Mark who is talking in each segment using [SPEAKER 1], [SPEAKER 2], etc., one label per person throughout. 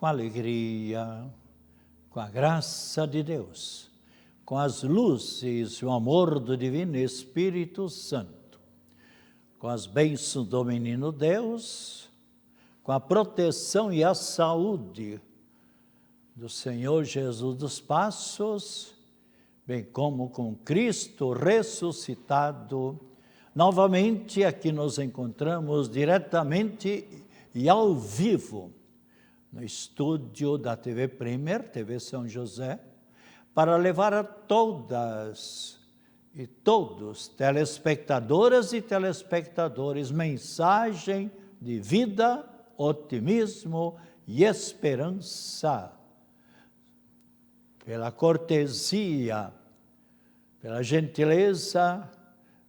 [SPEAKER 1] com alegria, com a graça de Deus, com as luzes e o amor do Divino Espírito Santo, com as bênçãos do Menino Deus, com a proteção e a saúde do Senhor Jesus dos Passos, bem como com Cristo ressuscitado. Novamente aqui nos encontramos diretamente e ao vivo no estúdio da TV Premier, TV São José, para levar a todas e todos, telespectadoras e telespectadores, mensagem de vida, otimismo e esperança. Pela cortesia, pela gentileza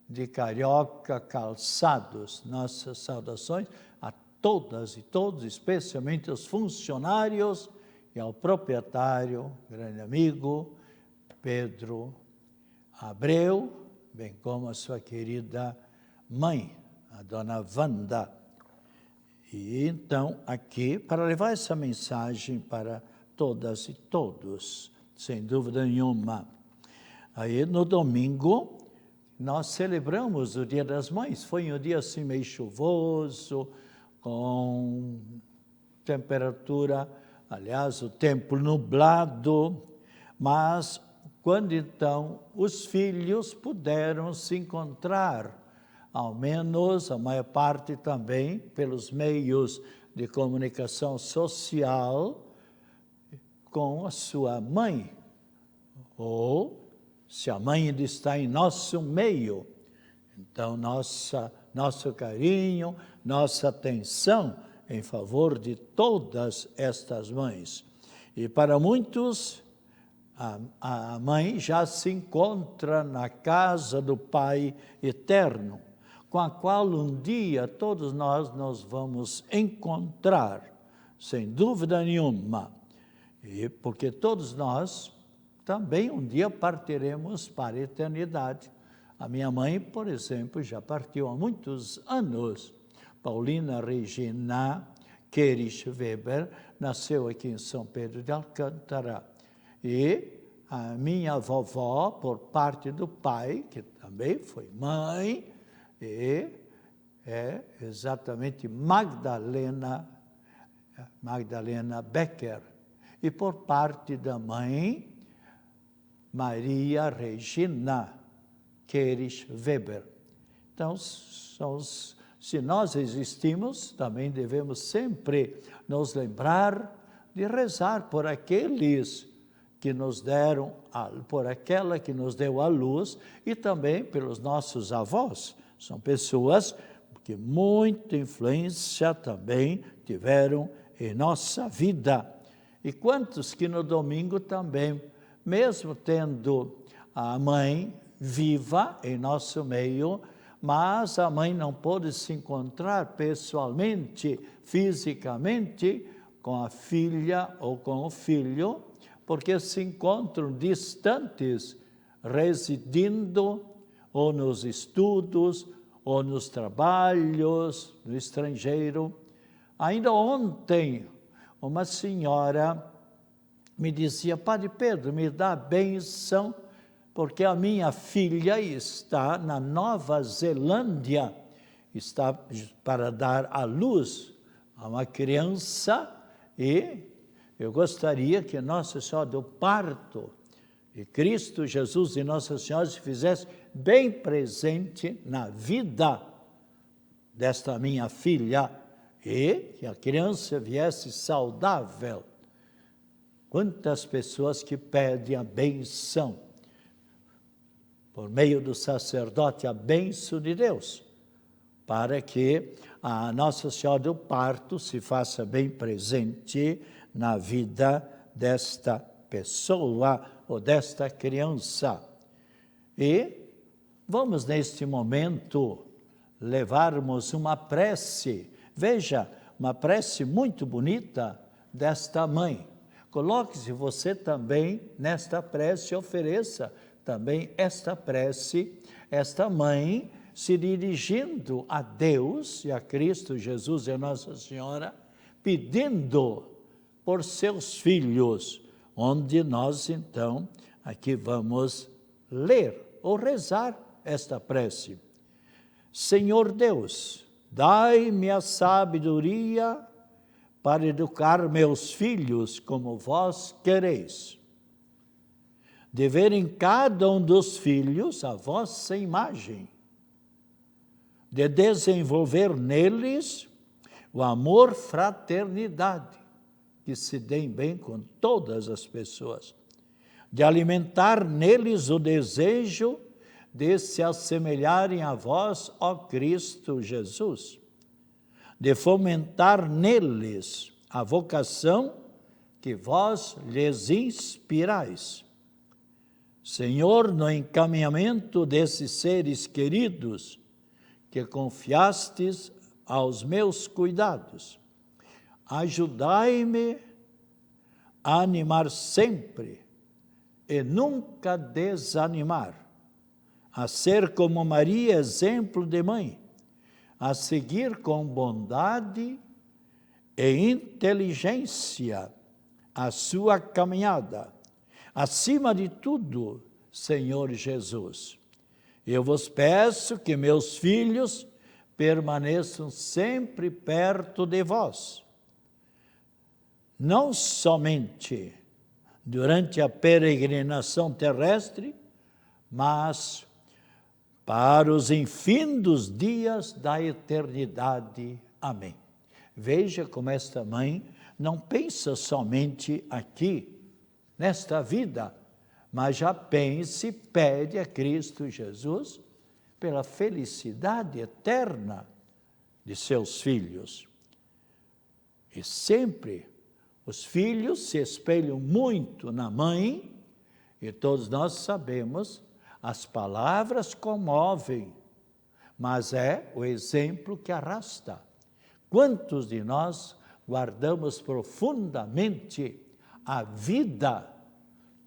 [SPEAKER 1] de Carioca Calçados, nossas saudações a todas e todos, especialmente os funcionários e ao proprietário, grande amigo, Pedro Abreu, bem como a sua querida mãe, a dona Wanda. E então, aqui, para levar essa mensagem para todas e todos, sem dúvida nenhuma. Aí, no domingo, nós celebramos o Dia das Mães. Foi um dia assim meio chuvoso, com temperatura, aliás, o tempo nublado, mas quando então os filhos puderam se encontrar, ao menos a maior parte também pelos meios de comunicação social, com a sua mãe, ou se a mãe ainda está em nosso meio, então nosso carinho, nossa atenção em favor de todas estas mães. E para muitos, a mãe já se encontra na casa do Pai Eterno, com a qual um dia todos nós nos vamos encontrar, sem dúvida nenhuma. E porque todos nós também um dia partiremos para a eternidade. A minha mãe, por exemplo, já partiu há muitos anos. Paulina Regina Queires Weber nasceu aqui em São Pedro de Alcântara. E a minha vovó, por parte do pai, que também foi mãe, e é exatamente Magdalena Becker. E por parte da mãe, Maria Regina Queires Weber. Então, se nós existimos, também devemos sempre nos lembrar de rezar por aqueles que nos deram, por aquela que nos deu a luz e também pelos nossos avós. São pessoas que muita influência também tiveram em nossa vida. E quantos que no domingo também, mesmo tendo a mãe viva em nosso meio, mas a mãe não pôde se encontrar pessoalmente, fisicamente, com a filha ou com o filho, porque se encontram distantes, residindo ou nos estudos, ou nos trabalhos, no estrangeiro. Ainda ontem, uma senhora me dizia: Padre Pedro, me dá a bênção, porque a minha filha está na Nova Zelândia, está para dar à luz a uma criança, e eu gostaria que Nossa Senhora do Parto e Cristo Jesus e Nossa Senhora se fizesse bem presente na vida desta minha filha, e que a criança viesse saudável. Quantas pessoas que pedem a benção, por meio do sacerdote, a bênção de Deus, para que a Nossa Senhora do Parto se faça bem presente na vida desta pessoa ou desta criança. E vamos, neste momento, levarmos uma prece. Veja, uma prece muito bonita desta mãe. Coloque-se você também nesta prece, ofereça também esta prece, esta mãe se dirigindo a Deus e a Cristo Jesus e a Nossa Senhora, pedindo por seus filhos, onde nós, então, aqui vamos ler ou rezar esta prece. Senhor Deus, dai-me a sabedoria para educar meus filhos como vós quereis, de ver em cada um dos filhos a vossa imagem, de desenvolver neles o amor, fraternidade, que se deem bem com todas as pessoas, de alimentar neles o desejo de se assemelharem a vós, ó Cristo Jesus, de fomentar neles a vocação que vós lhes inspirais. Senhor, no encaminhamento desses seres queridos que confiastes aos meus cuidados, ajudai-me a animar sempre e nunca desanimar, a ser como Maria, exemplo de mãe, a seguir com bondade e inteligência a sua caminhada. Acima de tudo, Senhor Jesus, eu vos peço que meus filhos permaneçam sempre perto de vós, não somente durante a peregrinação terrestre, mas para os infindos dias da eternidade. Amém. Veja como esta mãe não pensa somente aqui, nesta vida, mas já pensa e pede a Cristo Jesus pela felicidade eterna de seus filhos. E sempre os filhos se espelham muito na mãe, e todos nós sabemos, as palavras comovem, mas é o exemplo que arrasta. Quantos de nós guardamos profundamente a vida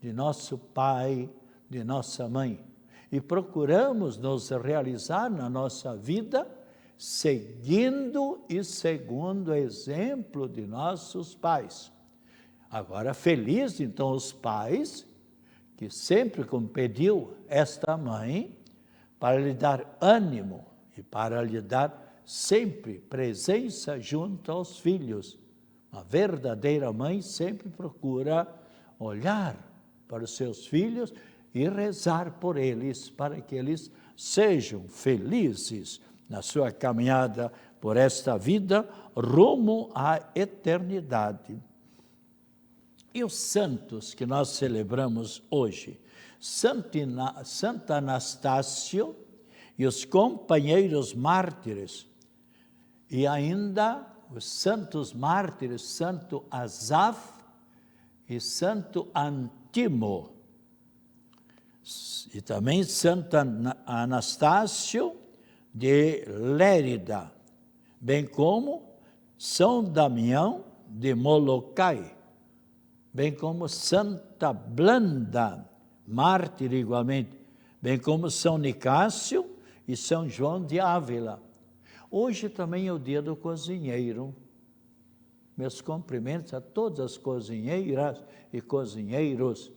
[SPEAKER 1] de nosso pai, de nossa mãe, e procuramos nos realizar na nossa vida seguindo e segundo o exemplo de nossos pais. Agora, feliz então os pais que sempre, como pediu esta mãe, para lhe dar ânimo e para lhe dar sempre presença junto aos filhos. A verdadeira mãe sempre procura olhar para os seus filhos e rezar por eles, para que eles sejam felizes na sua caminhada por esta vida, rumo à eternidade. E os santos que nós celebramos hoje? Santo Anastácio e os companheiros mártires, e ainda os santos mártires, Santo Asaf e Santo Antimo, e também Santo Anastácio de Lérida, bem como São Damião de Molokai, bem como Santa Blanda, mártir igualmente, bem como São Nicásio e São João de Ávila. Hoje também é o dia do cozinheiro. Meus cumprimentos a todas as cozinheiras e cozinheiros,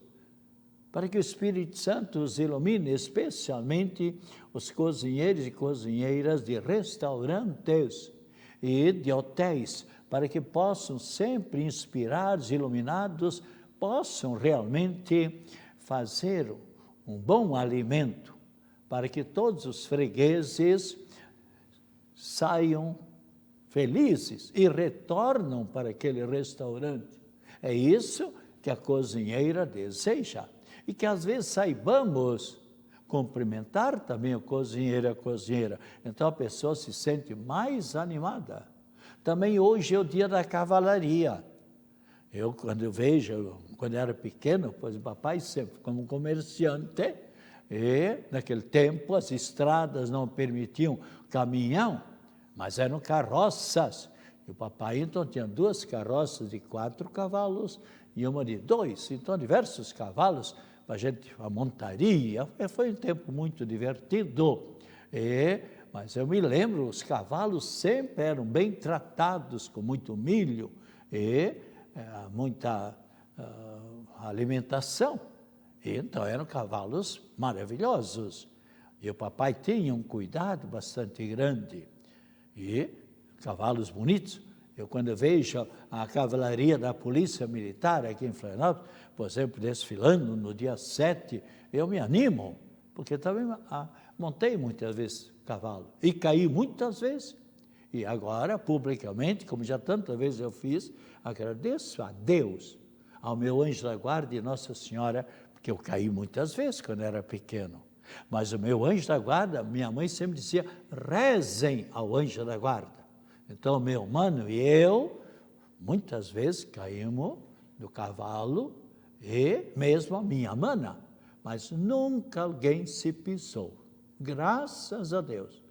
[SPEAKER 1] para que o Espírito Santo os ilumine, especialmente os cozinheiros e cozinheiras de restaurantes e de hotéis, para que possam sempre inspirados, iluminados, possam realmente fazer um bom alimento, para que todos os fregueses saiam felizes e retornam para aquele restaurante. É isso que a cozinheira deseja. E que às vezes saibamos cumprimentar também o cozinheiro e a cozinheira. Então a pessoa se sente mais animada. Também hoje é o dia da cavalaria. Quando eu era pequeno, pois o papai sempre como comerciante, e naquele tempo as estradas não permitiam caminhão, mas eram carroças. E o papai então tinha 2 carroças de 4 cavalos e uma de 2, então diversos cavalos para a montaria. Foi um tempo muito divertido. Mas eu me lembro, os cavalos sempre eram bem tratados, com muito milho, muita alimentação. E então eram cavalos maravilhosos. E o papai tinha um cuidado bastante grande. E cavalos bonitos. Eu, quando vejo a cavalaria da Polícia Militar aqui em Florianópolis, por exemplo, desfilando no dia 7, eu me animo, porque também montei muitas vezes cavalo e caí muitas vezes. E agora, publicamente, como já tantas vezes eu fiz, agradeço a Deus, ao meu anjo da guarda e Nossa Senhora, porque eu caí muitas vezes quando era pequeno. Mas o meu anjo da guarda, minha mãe sempre dizia, rezem ao anjo da guarda. Então, meu mano e eu, muitas vezes caímos do cavalo e mesmo a minha mana, mas nunca alguém se pisou, graças a Deus.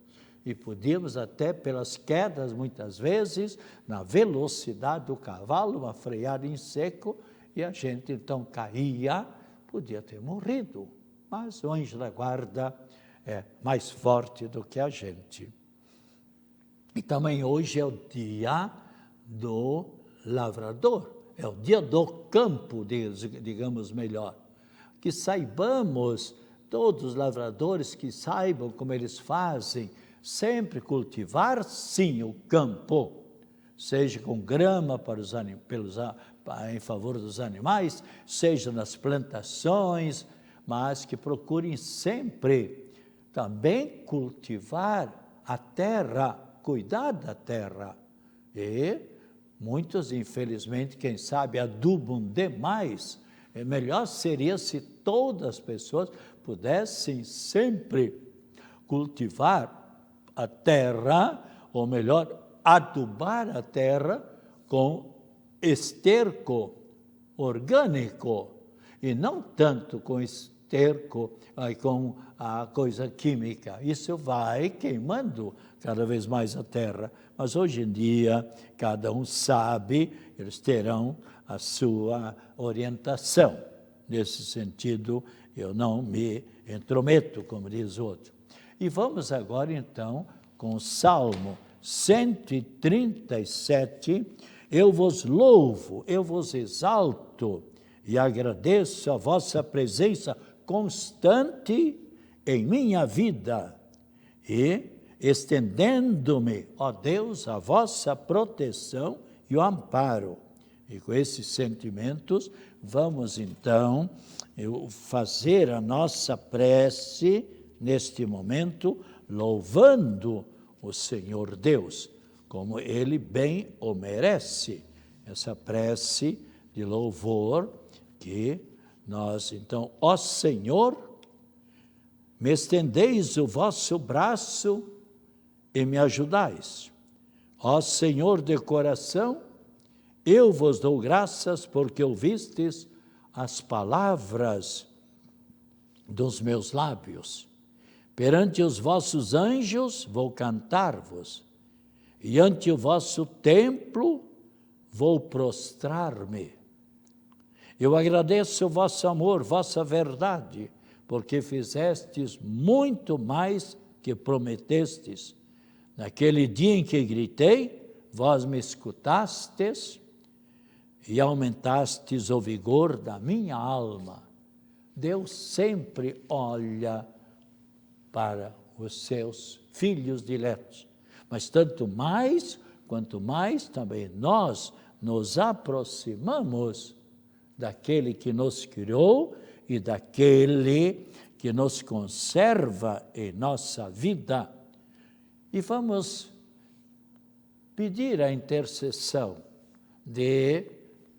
[SPEAKER 1] E podíamos até, pelas quedas, muitas vezes, na velocidade do cavalo, uma freada em seco, e a gente então caía, podia ter morrido. Mas o anjo da guarda é mais forte do que a gente. E também hoje é o dia do lavrador, é o dia do campo, digamos melhor. Que saibamos, todos os lavradores que saibam como eles fazem, sempre cultivar, sim, o campo, seja com grama em favor dos animais, seja nas plantações, mas que procurem sempre também cultivar a terra, cuidar da terra. E muitos, infelizmente, quem sabe, adubam demais. Melhor seria se todas as pessoas pudessem sempre cultivar a terra, ou melhor, adubar a terra com esterco orgânico, e não tanto com esterco, com a coisa química. Isso vai queimando cada vez mais a terra. Mas hoje em dia, cada um sabe, eles terão a sua orientação. Nesse sentido, eu não me intrometo, como diz o outro. E vamos agora, então, com o Salmo 137. Eu vos louvo, eu vos exalto e agradeço a vossa presença constante em minha vida e estendendo-me, ó Deus, a vossa proteção e o amparo. E com esses sentimentos, vamos então fazer a nossa prece neste momento, louvando o Senhor Deus, como Ele bem o merece. Essa prece de louvor que nós, então, ó Senhor, me estendeis o vosso braço e me ajudais. Ó Senhor de coração, eu vos dou graças porque ouvistes as palavras dos meus lábios. Perante os vossos anjos vou cantar-vos, e ante o vosso templo vou prostrar-me. Eu agradeço o vosso amor, vossa verdade, porque fizestes muito mais que prometestes. Naquele dia em que gritei, vós me escutastes e aumentastes o vigor da minha alma. Deus sempre olha para os seus filhos diletos, mas quanto mais também nós nos aproximamos daquele que nos criou e daquele que nos conserva em nossa vida. E vamos pedir a intercessão de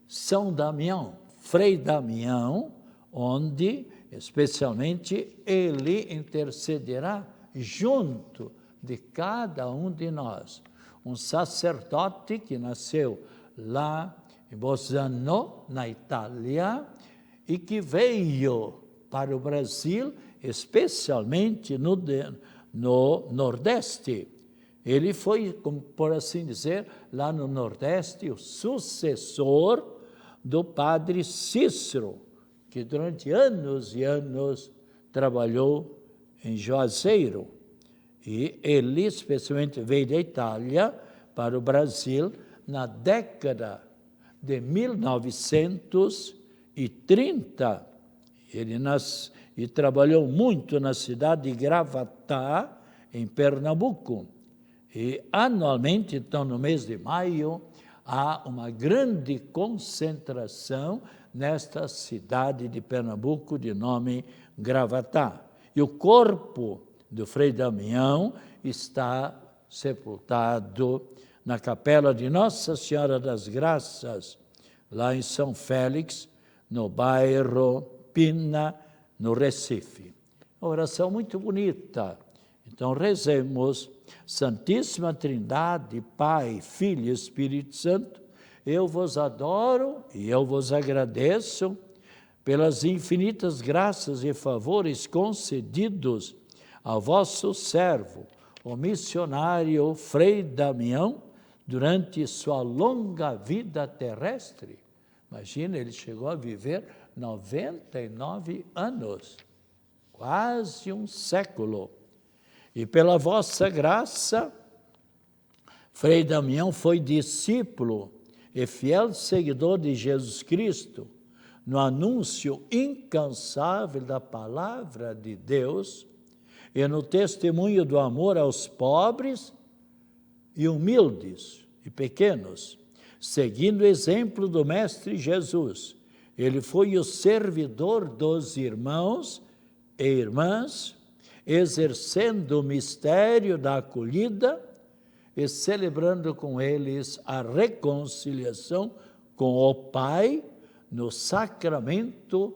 [SPEAKER 1] São Damião, Frei Damião, onde especialmente ele intercederá junto de cada um de nós. Um sacerdote que nasceu lá em Bolzano, na Itália, e que veio para o Brasil, especialmente no Nordeste. Ele foi, por assim dizer, lá no Nordeste, o sucessor do padre Cícero, que durante anos e anos trabalhou em Juazeiro. E ele, especialmente, veio da Itália para o Brasil na década de 1930. Ele e trabalhou muito na cidade de Gravatá, em Pernambuco. E anualmente, então, no mês de maio, há uma grande concentração nesta cidade de Pernambuco, de nome Gravatá. E o corpo do Frei Damião está sepultado na capela de Nossa Senhora das Graças, lá em São Félix, no bairro Pina, no Recife. Uma oração muito bonita. Então, rezemos: Santíssima Trindade, Pai, Filho e Espírito Santo, eu vos adoro e eu vos agradeço pelas infinitas graças e favores concedidos ao vosso servo, o missionário Frei Damião, durante sua longa vida terrestre. Imagina, ele chegou a viver 99 anos, quase um século. E pela vossa graça, Frei Damião foi discípulo e fiel seguidor de Jesus Cristo, no anúncio incansável da palavra de Deus e no testemunho do amor aos pobres e humildes e pequenos, seguindo o exemplo do Mestre Jesus. Ele foi o servidor dos irmãos e irmãs, exercendo o mistério da acolhida e celebrando com eles a reconciliação com o Pai no sacramento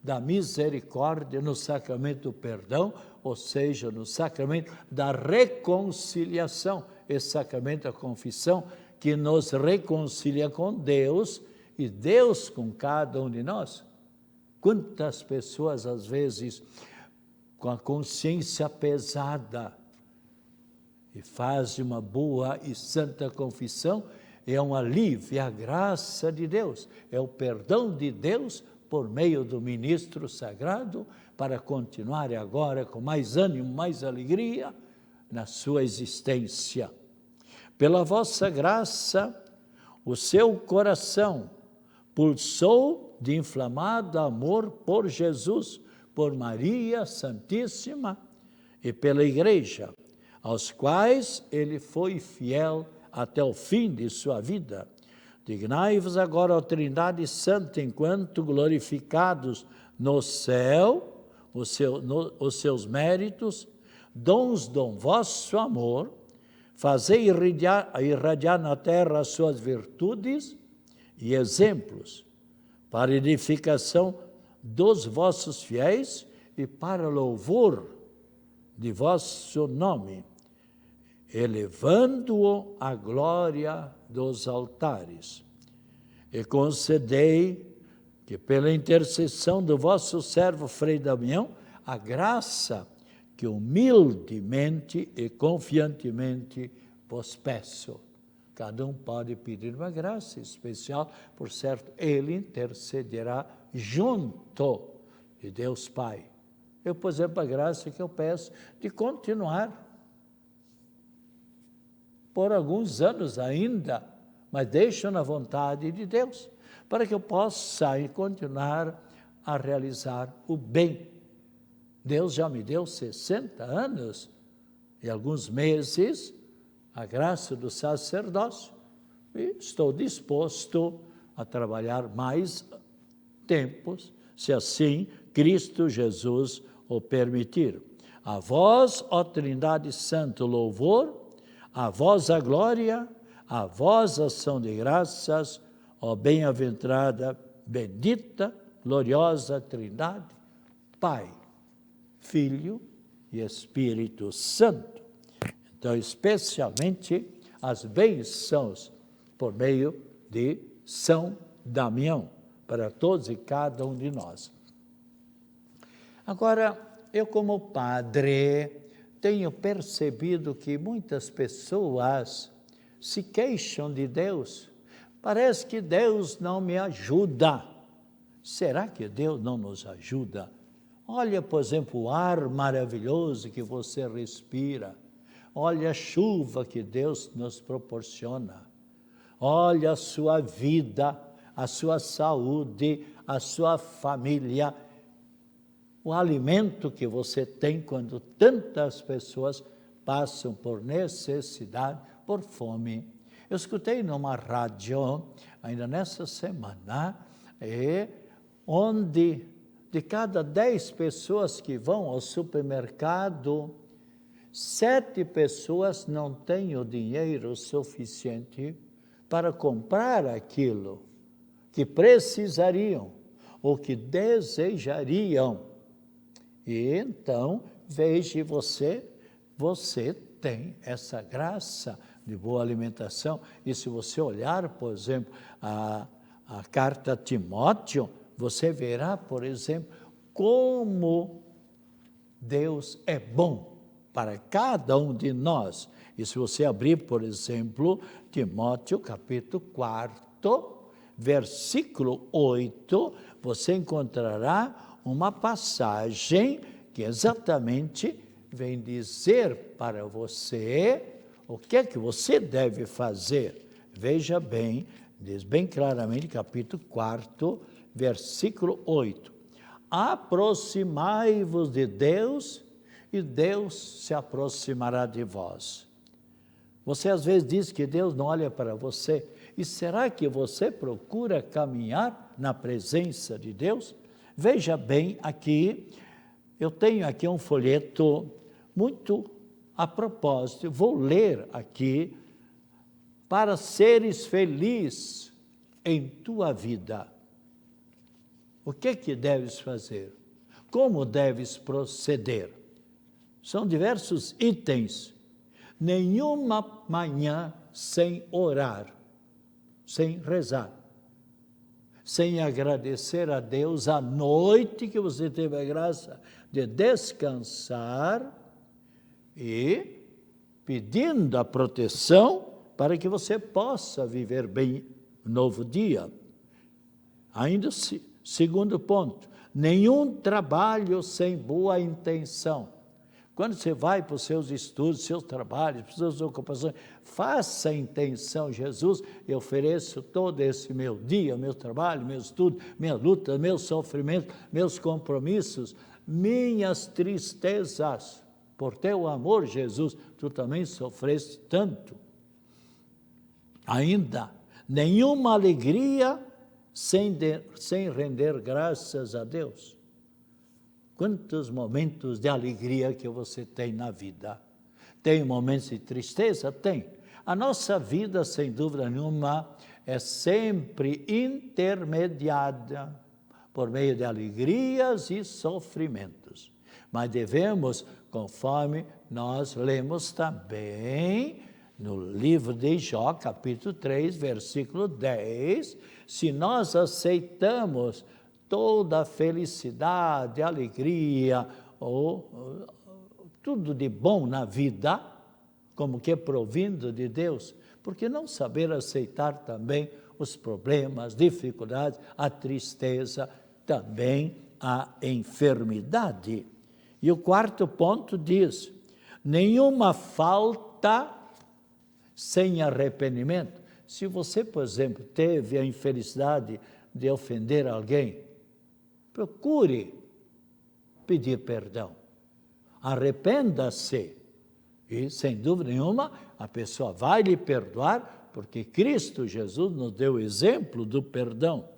[SPEAKER 1] da misericórdia, no sacramento do perdão, ou seja, no sacramento da reconciliação, esse sacramento da confissão que nos reconcilia com Deus e Deus com cada um de nós. Quantas pessoas, às vezes, com a consciência pesada, e fazem uma boa e santa confissão, é um alívio, é a graça de Deus, é o perdão de Deus por meio do ministro sagrado, para continuar agora com mais ânimo, mais alegria na sua existência. Pela vossa graça, o seu coração pulsou de inflamado amor por Jesus, por Maria Santíssima e pela Igreja, aos quais ele foi fiel até o fim de sua vida. Dignai-vos agora, ó Trindade Santa, enquanto glorificados no céu, os seus méritos, dons do vosso amor, fazei irradiar na terra as suas virtudes e exemplos, para edificação dos vossos fiéis e para louvor de vosso nome, elevando-o à glória dos altares. E concedei que, pela intercessão do vosso servo Frei Damião, a graça que humildemente e confiantemente vos peço. Cada um pode pedir uma graça especial, por certo, ele intercederá junto de Deus Pai. Eu, por exemplo, a graça que eu peço de continuar por alguns anos ainda, mas deixo na vontade de Deus, para que eu possa continuar a realizar o bem. Deus já me deu 60 anos e alguns meses a graça do sacerdócio, e estou disposto a trabalhar mais tempos, se assim Cristo Jesus o permitir. A vós, ó Trindade Santa, louvor, a vós a glória, a vós a ação de graças, ó bem-aventurada, bendita, gloriosa Trindade, Pai, Filho e Espírito Santo. Então, especialmente as bênçãos por meio de São Damião, para todos e cada um de nós. Agora, eu como padre, tenho percebido que muitas pessoas se queixam de Deus. Parece que Deus não me ajuda. Será que Deus não nos ajuda? Olha, por exemplo, o ar maravilhoso que você respira. Olha a chuva que Deus nos proporciona. Olha a sua vida a sua saúde, a sua família, o alimento que você tem quando tantas pessoas passam por necessidade, por fome. Eu escutei numa rádio, ainda nessa semana, onde de cada 10 pessoas que vão ao supermercado, 7 pessoas não têm o dinheiro suficiente para comprar aquilo que precisariam ou que desejariam. E então, veja você tem essa graça de boa alimentação. E se você olhar, por exemplo, a carta a Timóteo, você verá, por exemplo, como Deus é bom para cada um de nós. E se você abrir, por exemplo, Timóteo, capítulo 4, versículo 8, você encontrará uma passagem que exatamente vem dizer para você o que é que você deve fazer. Veja bem, diz bem claramente, capítulo 4, versículo 8. Aproximai-vos de Deus, e Deus se aproximará de vós. Você às vezes diz que Deus não olha para você. E será que você procura caminhar na presença de Deus? Veja bem aqui, eu tenho aqui um folheto muito a propósito. Vou ler aqui, para seres felizes em tua vida. O que deves fazer? Como deves proceder? São diversos itens. Nenhuma manhã sem orar, sem rezar, sem agradecer a Deus a noite que você teve a graça de descansar e pedindo a proteção para que você possa viver bem o novo dia. Ainda segundo ponto, nenhum trabalho sem boa intenção. Quando você vai para os seus estudos, seus trabalhos, para as suas ocupações, faça a intenção, Jesus, eu ofereço todo esse meu dia, meu trabalho, meu estudo, minha luta, meus sofrimentos, meus compromissos, minhas tristezas. Por teu amor, Jesus, tu também sofreste tanto. Ainda, nenhuma alegria sem render graças a Deus. Quantos momentos de alegria que você tem na vida? Tem momentos de tristeza? Tem. A nossa vida, sem dúvida nenhuma, é sempre intermediada por meio de alegrias e sofrimentos. Mas devemos, conforme nós lemos também no livro de Jó, capítulo 3, versículo 10, se nós aceitamos toda a felicidade, alegria, ou tudo de bom na vida, como que é provindo de Deus, por que não saber aceitar também os problemas, dificuldades, a tristeza, também a enfermidade? E o quarto ponto diz, nenhuma falta sem arrependimento. Se você, por exemplo, teve a infelicidade de ofender alguém, procure pedir perdão. Arrependa-se. E, sem dúvida nenhuma, a pessoa vai lhe perdoar, porque Cristo Jesus nos deu o exemplo do perdão.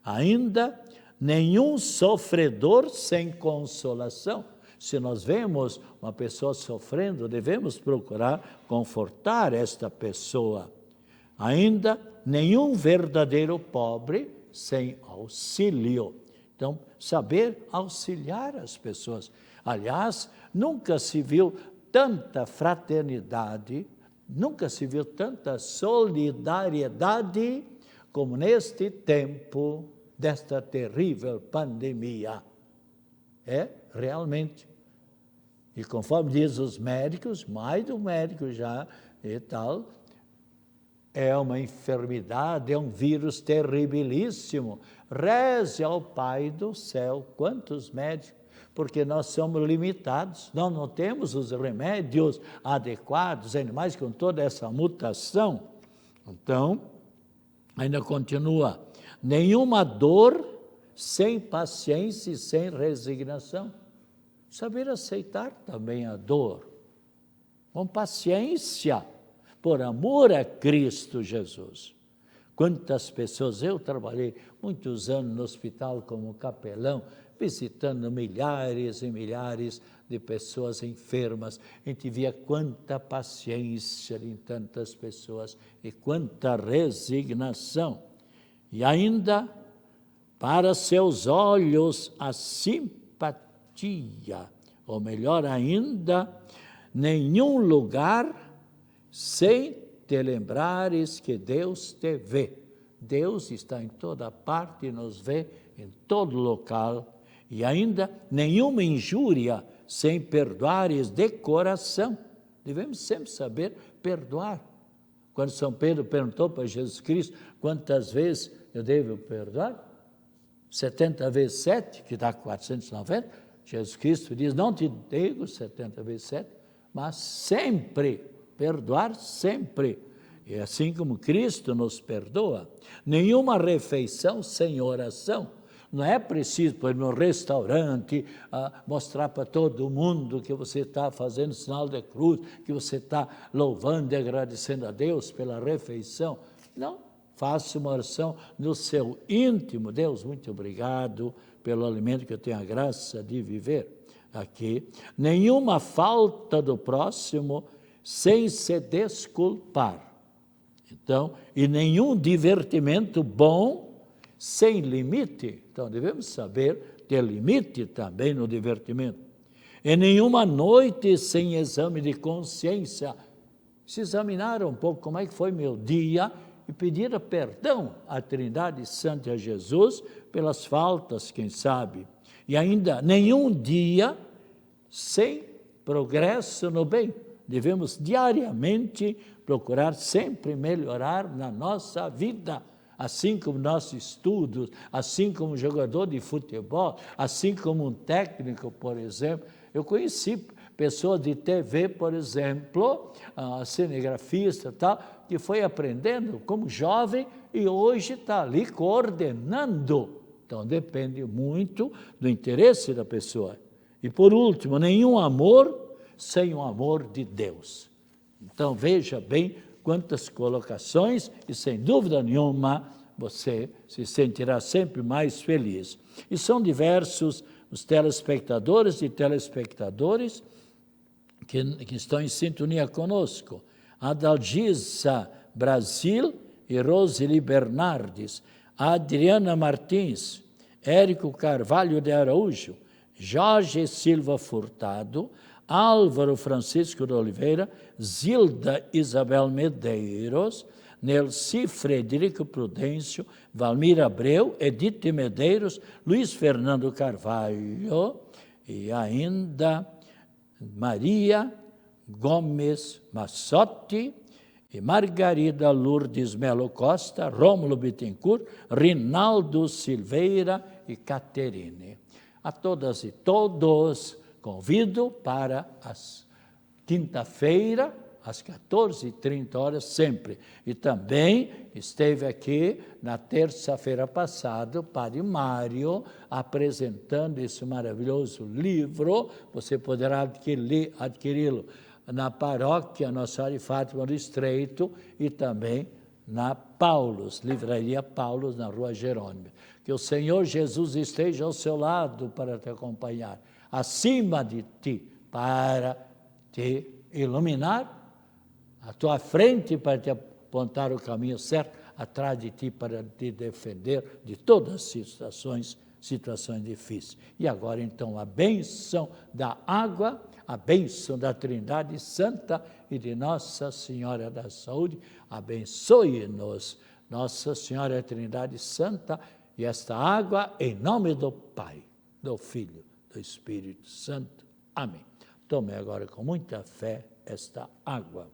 [SPEAKER 1] Ainda, nenhum sofredor sem consolação. Se nós vemos uma pessoa sofrendo, devemos procurar confortar esta pessoa. Ainda, nenhum verdadeiro pobre sem auxílio. Então, saber auxiliar as pessoas. Aliás, nunca se viu tanta fraternidade, nunca se viu tanta solidariedade como neste tempo desta terrível pandemia. Realmente. E conforme diz os médicos, mais do médico já e tal, é uma enfermidade, é um vírus terribilíssimo. Reze ao Pai do céu. Quantos médicos? Porque nós somos limitados, nós não temos os remédios adequados, ainda mais com toda essa mutação. Então, ainda continua, nenhuma dor sem paciência e sem resignação. Saber aceitar também a dor, com paciência, por amor a Cristo Jesus. Quantas pessoas, eu trabalhei muitos anos no hospital como capelão, visitando milhares e milhares de pessoas enfermas. A gente via quanta paciência em tantas pessoas e quanta resignação. E ainda, para seus olhos, a simpatia, ou melhor ainda, nenhum lugar sem te lembrares que Deus te vê. Deus está em toda parte e nos vê em todo local. E ainda, nenhuma injúria sem perdoares de coração. Devemos sempre saber perdoar. Quando São Pedro perguntou para Jesus Cristo quantas vezes eu devo perdoar, 70 vezes 7, que dá 490, Jesus Cristo diz, não te digo 70 vezes 7, mas sempre, perdoar sempre. E assim como Cristo nos perdoa, nenhuma refeição sem oração. Não é preciso, por exemplo, no restaurante, mostrar para todo mundo que você está fazendo sinal da cruz, que você está louvando e agradecendo a Deus pela refeição. Não, faça uma oração no seu íntimo. Deus, muito obrigado pelo alimento que eu tenho a graça de viver aqui. Nenhuma falta do próximo sem se desculpar. Então, e nenhum divertimento bom sem limite. Então, devemos saber ter limite também no divertimento. E nenhuma noite sem exame de consciência. Se examinar um pouco como é que foi meu dia e pedir perdão à Trindade Santa e a Jesus pelas faltas, quem sabe. E ainda, nenhum dia sem progresso no bem. Devemos diariamente procurar sempre melhorar na nossa vida, assim como nossos estudos, assim como um jogador de futebol, assim como um técnico, por exemplo. Eu conheci pessoas de TV, por exemplo, cinegrafista, tal, que foi aprendendo como jovem e hoje está ali coordenando. Então, depende muito do interesse da pessoa. E, por último, nenhum amor sem o amor de Deus. Então, veja bem quantas colocações e, sem dúvida nenhuma, você se sentirá sempre mais feliz. E são diversos os telespectadores e telespectadores que estão em sintonia conosco. Adalgisa Brasil e Roseli Bernardes, Adriana Martins, Érico Carvalho de Araújo, Jorge Silva Furtado, Álvaro Francisco de Oliveira, Zilda Isabel Medeiros, Nelci Frederico Prudêncio, Valmir Abreu, Edith Medeiros, Luiz Fernando Carvalho e ainda Maria Gomes Massotti e Margarida Lourdes Melo Costa, Rômulo Bittencourt, Rinaldo Silveira e Caterine. A todas e todos convido para as quinta-feira, às 14h30, sempre. E também esteve aqui na terça-feira passada o Padre Mário apresentando esse maravilhoso livro. Você poderá adquiri-lo na paróquia Nossa Senhora de Fátima do Estreito e também na Paulus, Livraria Paulus, na Rua Jerônimo. Que o Senhor Jesus esteja ao seu lado para te acompanhar, acima de ti, para te iluminar, à tua frente para te apontar o caminho certo, atrás de ti para te defender de todas as situações difíceis. E agora, então, a bênção da água, a bênção da Trindade Santa e de Nossa Senhora da Saúde, abençoe-nos, Nossa Senhora Trindade Santa, e esta água, em nome do Pai, do Filho, do Espírito Santo. Amém. Tome agora com muita fé esta água.